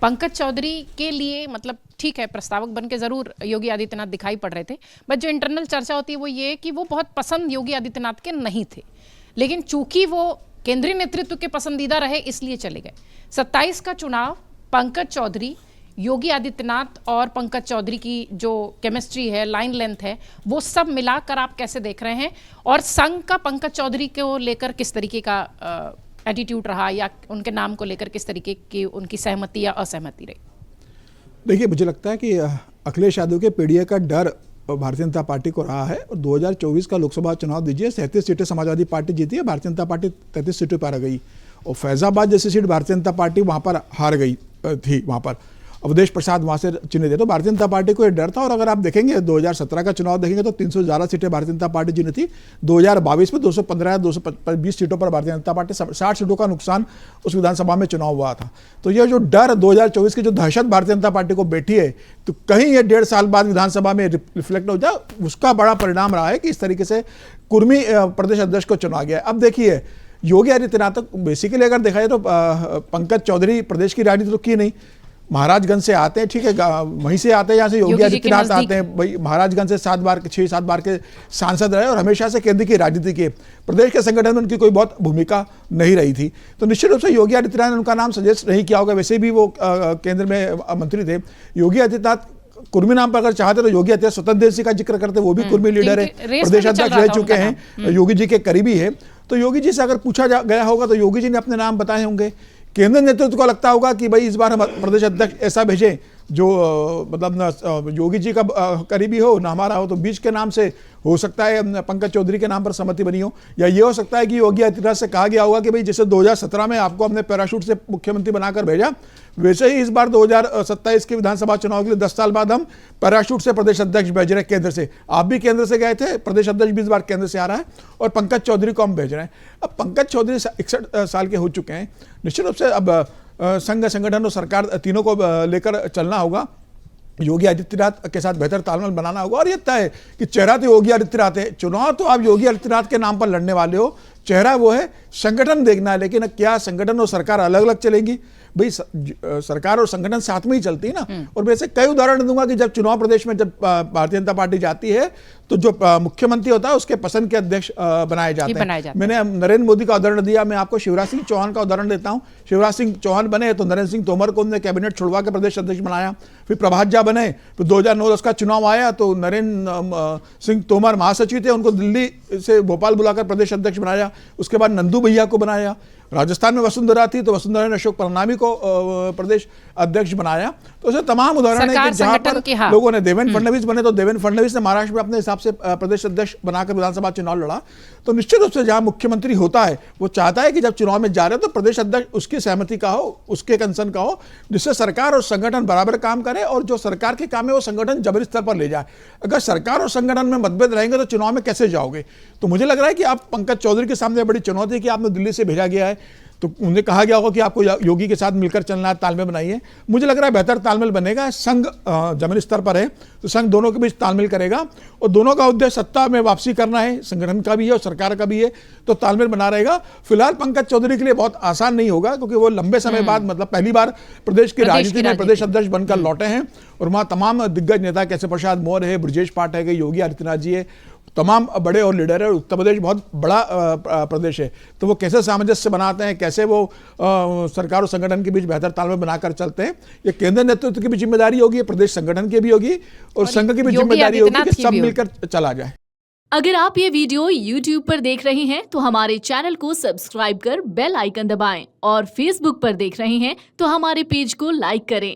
पंकज चौधरी के लिए मतलब ठीक है, प्रस्तावक बन के जरूर योगी आदित्यनाथ दिखाई पड़ रहे थे, बट जो इंटरनल चर्चा होती है वो ये कि वो बहुत पसंद योगी आदित्यनाथ के नहीं थे, लेकिन चूंकि वो केंद्रीय नेतृत्व के पसंदीदा रहे इसलिए चले गए। 27 का चुनाव पंकज चौधरी, योगी आदित्यनाथ और पंकज चौधरी की जो केमिस्ट्री है, लाइन लेंथ है, वो सब मिलाकर आप कैसे देख रहे हैं? और संघ का पंकज चौधरी को लेकर किस तरीके का एटीट्यूड रहा, या उनके नाम को लेकर किस तरीके की उनकी सहमति या असहमति रही? देखिए, मुझे लगता है कि अखिलेश यादव के पीडीए का डर भारतीय जनता पार्टी को रहा है। और 2024 का लोकसभा चुनाव दीजिए, 37 सीटें समाजवादी पार्टी जीती है, भारतीय जनता पार्टी 33 सीटों पर आ गई। और फैजाबाद जैसी सीट भारतीय जनता पार्टी वहाँ पर हार गई थी, वहाँ पर अवधेश प्रसाद वहाँ से चुने थे। तो भारतीय जनता पार्टी को ये डर था। और अगर आप देखेंगे 2017 का चुनाव देखेंगे तो 300 ज़्यादा सीटें भारतीय जनता पार्टी जीती थी। 2022 में 215 220 सीटों पर भारतीय जनता पार्टी 60 सीटों का नुकसान उस विधानसभा में चुनाव हुआ था। तो ये जो डर 2024 की जो दहशत भारतीय जनता पार्टी को बैठी है, तो कहीं ये 1.5 साल बाद विधानसभा में रिफ्लेक्ट हो जाए, उसका बड़ा परिणाम रहा है कि इस तरीके से कुर्मी प्रदेश अध्यक्ष को चुना गया। अब देखिए, योगी आदित्यनाथ बेसिकली अगर देखा जाए तो पंकज चौधरी प्रदेश की राजनीति तो की नहीं, महाराजगंज से आते हैं, ठीक है, वहीं से आते हैं जहाँ से योगी आदित्यनाथ आते हैं। भाई महाराजगंज से 6-7 बार के सांसद रहे और हमेशा से केंद्र की राजनीति के, प्रदेश के संगठन में उनकी कोई बहुत भूमिका नहीं रही थी। तो निश्चित रूप से योगी आदित्यनाथ ने उनका नाम सजेस्ट नहीं किया होगा, वैसे भी वो केंद्र में मंत्री थे। योगी आदित्यनाथ कुर्मी नाम पर अगर चाहते तो योगी आदित्यनाथ स्वतंत्र देव सिंह का जिक्र करते, वो भी कुर्मी लीडर है, प्रदेश अध्यक्ष रह चुके हैं, योगी जी के करीबी है। तो योगी जी से अगर पूछा गया होगा तो योगी जी ने अपने नाम बताए होंगे। केंद्र नेतृत्व को लगता होगा कि भाई इस बार हम प्रदेश अध्यक्ष ऐसा भेजें जो मतलब न योगी जी का करीबी हो ना हमारा हो। तो बीच के नाम से हो सकता है पंकज चौधरी के नाम पर सहमति बनी हो, या ये हो सकता है कि योगी आदित्यनाथ से कहा गया होगा कि भाई जैसे 2017 में आपको हमने पैराशूट से मुख्यमंत्री बनाकर भेजा, वैसे ही इस बार 2027 के विधानसभा चुनाव के लिए 10 साल बाद हम पैराशूट से प्रदेश अध्यक्ष भेज रहे हैं केंद्र से। आप भी केंद्र से गए थे, प्रदेश अध्यक्ष भी इस बार केंद्र से आ रहा है, और पंकज चौधरी को हम भेज रहे हैं। अब पंकज चौधरी 61 साल के हो चुके हैं। निश्चित रूप से अब संघ संगठन और सरकार तीनों को लेकर चलना होगा, योगी आदित्यनाथ के साथ बेहतर तालमेल बनाना होगा। और ये तय है कि चेहरा तो योगी आदित्यनाथ है, चुनाव तो आप योगी आदित्यनाथ के नाम पर लड़ने वाले हो, चेहरा वो है, संगठन देखना है। लेकिन क्या संगठन और सरकार अलग अलग चलेंगी? भाई सरकार और संगठन साथ में ही चलती है ना। और वैसे कई उदाहरण दूंगा कि जब चुनाव प्रदेश में जब भारतीय जनता पार्टी जाती है तो जो मुख्यमंत्री होता है उसके पसंद के अध्यक्ष बनाए जाते हैं। मैंने नरेंद्र मोदी का उदाहरण दिया, मैं आपको शिवराज सिंह चौहान का उदाहरण देता हूं। शिवराज सिंह चौहान बने तो नरेंद्र सिंह तोमर को उन्होंने कैबिनेट छुड़वा के प्रदेश अध्यक्ष बनाया। फिर प्रभात झा बने, फिर 2009 का चुनाव आया तो नरेंद्र सिंह तोमर महासचिव थे, उनको दिल्ली से भोपाल बुलाकर प्रदेश अध्यक्ष बनाया। उसके बाद नंदू भैया को बनाया। राजस्थान में वसुंधरा थी तो वसुंधरा ने अशोक परनामी को प्रदेश अध्यक्ष बनाया। तो ऐसे तमाम उदाहरण है कि जहां पर लोगों ने, देवेंद्र फडणवीस बने तो देवेंद्र फडणवीस ने महाराष्ट्र में अपने हिसाब से प्रदेश अध्यक्ष बनाकर विधानसभा चुनाव लड़ा। तो निश्चित रूप से जहां मुख्यमंत्री होता है वो चाहता है कि जब चुनाव में जा रहे हो तो प्रदेश अध्यक्ष उसकी सहमति का हो, उसके कंसर्न का हो, जिससे सरकार और संगठन बराबर काम करे और जो सरकार के काम है वो संगठन जबरी स्तर पर ले जाए। अगर सरकार और संगठन में मतभेद रहेंगे तो चुनाव में कैसे जाओगे? तो मुझे लग रहा है कि आप पंकज चौधरी के सामने बड़ी चुनौती है कि आपने दिल्ली से भेजा गया है, तो उन्हें कहा गया होगा कि आपको योगी के साथ मिलकर चलना है, तालमेल बनाइए। मुझे लग रहा है बेहतर तालमेल बनेगा। संघ जमीनी स्तर पर है तो संघ दोनों के बीच तालमेल करेगा, और दोनों का उद्देश्य सत्ता में वापसी करना है, संगठन का भी है और सरकार का भी है, तो तालमेल बना रहेगा। फिलहाल पंकज चौधरी के लिए बहुत आसान नहीं होगा क्योंकि वो लंबे समय बाद मतलब पहली बार प्रदेश की राजनीति में प्रदेश अध्यक्ष बनकर लौटे हैं। और वहाँ तमाम दिग्गज नेता कैसे प्रसाद मौर्य है, ब्रजेश पाठक है, योगी आदित्यनाथ जी है, तमाम बड़े और लीडर है। उत्तर प्रदेश बहुत बड़ा प्रदेश है, तो वो कैसे सामंजस्य बनाते हैं, कैसे वो सरकार और संगठन के बीच बेहतर तालमेल बनाकर चलते हैं, ये केंद्र नेतृत्व की भी जिम्मेदारी होगी, प्रदेश संगठन की भी होगी और संघ की भी जिम्मेदारी होगी कि सब मिलकर चला जाए। अगर आप ये वीडियो YouTube पर देख रहे हैं तो हमारे चैनल को सब्सक्राइब कर बेल आइकन दबाएं, और Facebook पर देख रहे हैं तो हमारे पेज को लाइक करें।